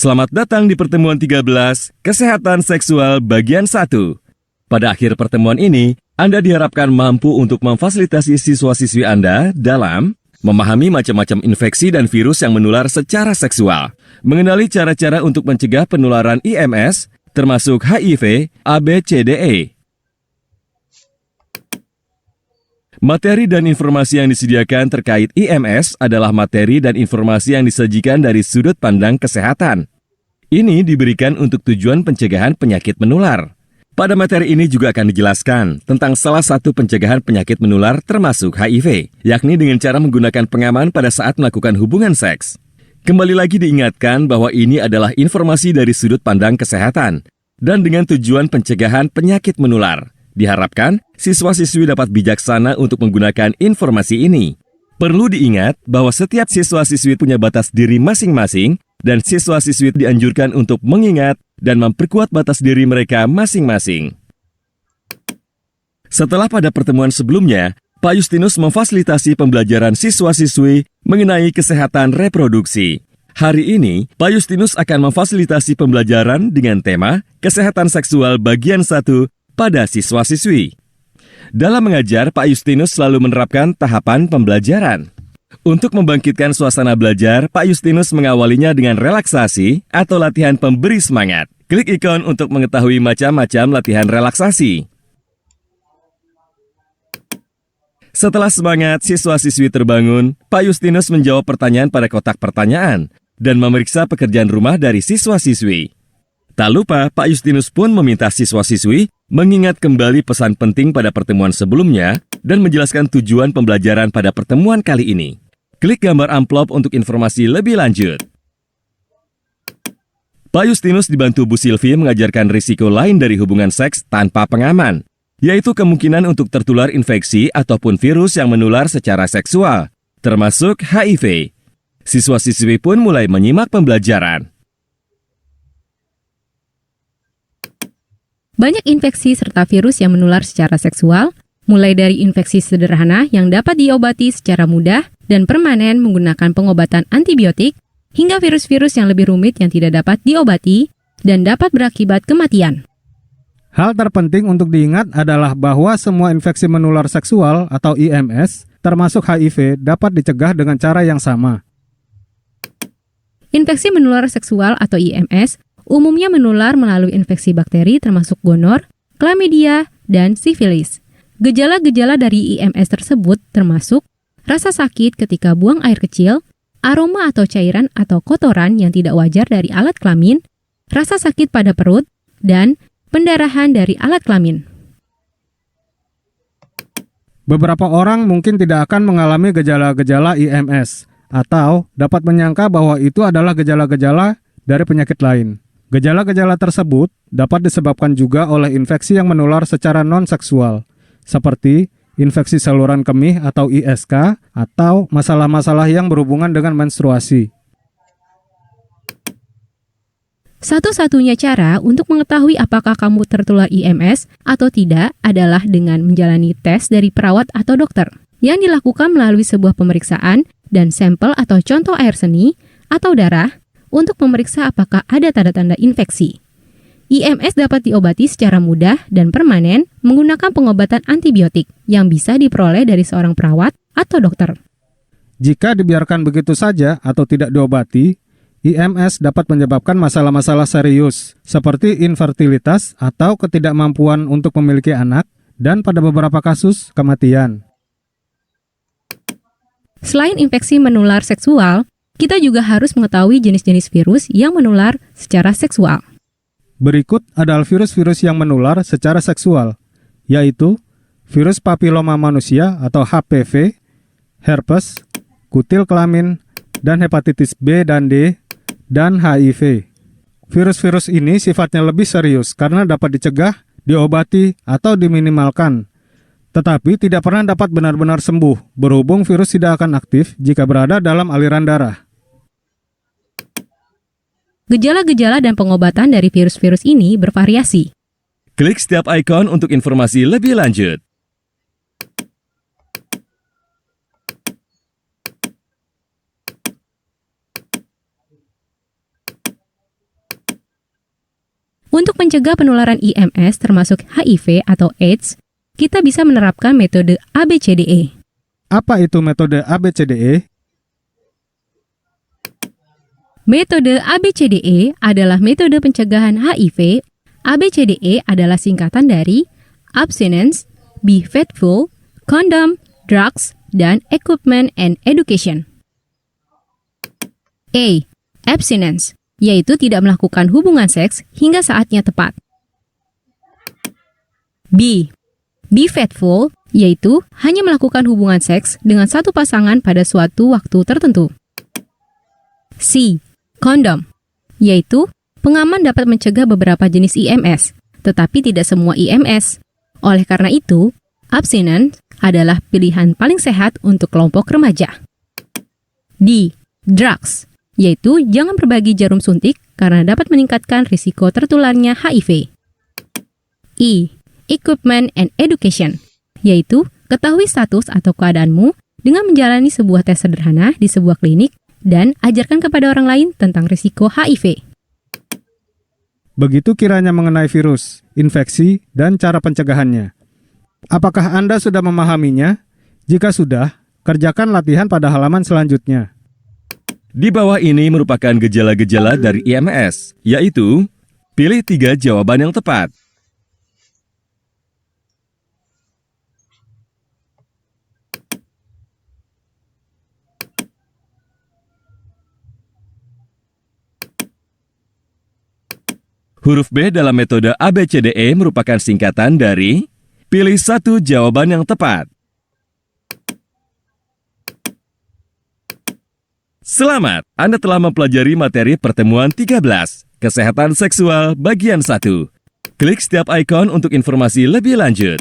Selamat datang di pertemuan 13, Kesehatan Seksual bagian 1. Pada akhir pertemuan ini, Anda diharapkan mampu untuk memfasilitasi siswa-siswi Anda dalam memahami macam-macam infeksi dan virus yang menular secara seksual, mengenali cara-cara untuk mencegah penularan IMS, termasuk HIV, ABCDE. Materi dan informasi yang disediakan terkait IMS adalah materi dan informasi yang disajikan dari sudut pandang kesehatan. Ini diberikan untuk tujuan pencegahan penyakit menular. Pada materi ini juga akan dijelaskan tentang salah satu pencegahan penyakit menular termasuk HIV, yakni dengan cara menggunakan pengaman pada saat melakukan hubungan seks. Kembali lagi diingatkan bahwa ini adalah informasi dari sudut pandang kesehatan dan dengan tujuan pencegahan penyakit menular. Diharapkan, siswa-siswi dapat bijaksana untuk menggunakan informasi ini. Perlu diingat bahwa setiap siswa-siswi punya batas diri masing-masing dan siswa-siswi dianjurkan untuk mengingat dan memperkuat batas diri mereka masing-masing. Setelah pada pertemuan sebelumnya, Pak Justinus memfasilitasi pembelajaran siswa-siswi mengenai kesehatan reproduksi. Hari ini, Pak Justinus akan memfasilitasi pembelajaran dengan tema Kesehatan Seksual bagian 1 pada siswa-siswi. Dalam mengajar, Pak Justinus selalu menerapkan tahapan pembelajaran. Untuk membangkitkan suasana belajar, Pak Justinus mengawalinya dengan relaksasi atau latihan pemberi semangat. Klik ikon untuk mengetahui macam-macam latihan relaksasi. Setelah semangat, siswa-siswi terbangun, Pak Justinus menjawab pertanyaan pada kotak pertanyaan dan memeriksa pekerjaan rumah dari siswa-siswi. Tak lupa, Pak Justinus pun meminta siswa-siswi mengingat kembali pesan penting pada pertemuan sebelumnya dan menjelaskan tujuan pembelajaran pada pertemuan kali ini. Klik gambar amplop untuk informasi lebih lanjut. Pak Justinus dibantu Bu Silvi mengajarkan risiko lain dari hubungan seks tanpa pengaman, yaitu kemungkinan untuk tertular infeksi ataupun virus yang menular secara seksual, termasuk HIV. Siswa-siswi pun mulai menyimak pembelajaran. Banyak infeksi serta virus yang menular secara seksual, mulai dari infeksi sederhana yang dapat diobati secara mudah dan permanen menggunakan pengobatan antibiotik, hingga virus-virus yang lebih rumit yang tidak dapat diobati dan dapat berakibat kematian. Hal terpenting untuk diingat adalah bahwa semua infeksi menular seksual atau IMS, termasuk HIV, dapat dicegah dengan cara yang sama. Infeksi menular seksual atau IMS umumnya menular melalui infeksi bakteri termasuk gonor, chlamydia, dan sifilis. Gejala-gejala dari IMS tersebut termasuk rasa sakit ketika buang air kecil, aroma atau cairan atau kotoran yang tidak wajar dari alat kelamin, rasa sakit pada perut, dan pendarahan dari alat kelamin. Beberapa orang mungkin tidak akan mengalami gejala-gejala IMS atau dapat menyangka bahwa itu adalah gejala-gejala dari penyakit lain. Gejala-gejala tersebut dapat disebabkan juga oleh infeksi yang menular secara non-seksual, seperti infeksi saluran kemih atau ISK, atau masalah-masalah yang berhubungan dengan menstruasi. Satu-satunya cara untuk mengetahui apakah kamu tertular IMS atau tidak adalah dengan menjalani tes dari perawat atau dokter, yang dilakukan melalui sebuah pemeriksaan dan sampel atau contoh air seni atau darah, untuk memeriksa apakah ada tanda-tanda infeksi. IMS dapat diobati secara mudah dan permanen menggunakan pengobatan antibiotik yang bisa diperoleh dari seorang perawat atau dokter. Jika dibiarkan begitu saja atau tidak diobati, IMS dapat menyebabkan masalah-masalah serius seperti infertilitas atau ketidakmampuan untuk memiliki anak dan pada beberapa kasus kematian. Selain infeksi menular seksual, kita juga harus mengetahui jenis-jenis virus yang menular secara seksual. Berikut adalah virus-virus yang menular secara seksual, yaitu virus papiloma manusia atau HPV, herpes, kutil kelamin, dan hepatitis B dan D, dan HIV. Virus-virus ini sifatnya lebih serius karena dapat dicegah, diobati, atau diminimalkan, tetapi tidak pernah dapat benar-benar sembuh, berhubung virus tidak akan aktif jika berada dalam aliran darah. Gejala-gejala dan pengobatan dari virus-virus ini bervariasi. Klik setiap ikon untuk informasi lebih lanjut. Untuk mencegah penularan IMS termasuk HIV atau AIDS, kita bisa menerapkan metode ABCDE. Apa itu metode ABCDE? Metode ABCDE adalah metode pencegahan HIV. ABCDE adalah singkatan dari Abstinence, Be Faithful, Condom, Drugs, dan Equipment and Education. A. Abstinence, yaitu tidak melakukan hubungan seks hingga saatnya tepat. B. Be faithful, yaitu hanya melakukan hubungan seks dengan satu pasangan pada suatu waktu tertentu. C. Kondom, yaitu pengaman dapat mencegah beberapa jenis IMS, tetapi tidak semua IMS. Oleh karena itu, abstinence adalah pilihan paling sehat untuk kelompok remaja. D. Drugs, yaitu jangan berbagi jarum suntik karena dapat meningkatkan risiko tertularnya HIV. E. Equipment and Education, yaitu ketahui status atau keadaanmu dengan menjalani sebuah tes sederhana di sebuah klinik dan ajarkan kepada orang lain tentang risiko HIV. Begitu kiranya mengenai virus, infeksi, dan cara pencegahannya. Apakah Anda sudah memahaminya? Jika sudah, kerjakan latihan pada halaman selanjutnya. Di bawah ini merupakan gejala-gejala dari IMS, yaitu pilih 3 jawaban yang tepat. Huruf B dalam metode ABCDE merupakan singkatan dari pilih 1 jawaban yang tepat. Selamat, Anda telah mempelajari materi pertemuan 13, Kesehatan Seksual bagian 1. Klik setiap ikon untuk informasi lebih lanjut.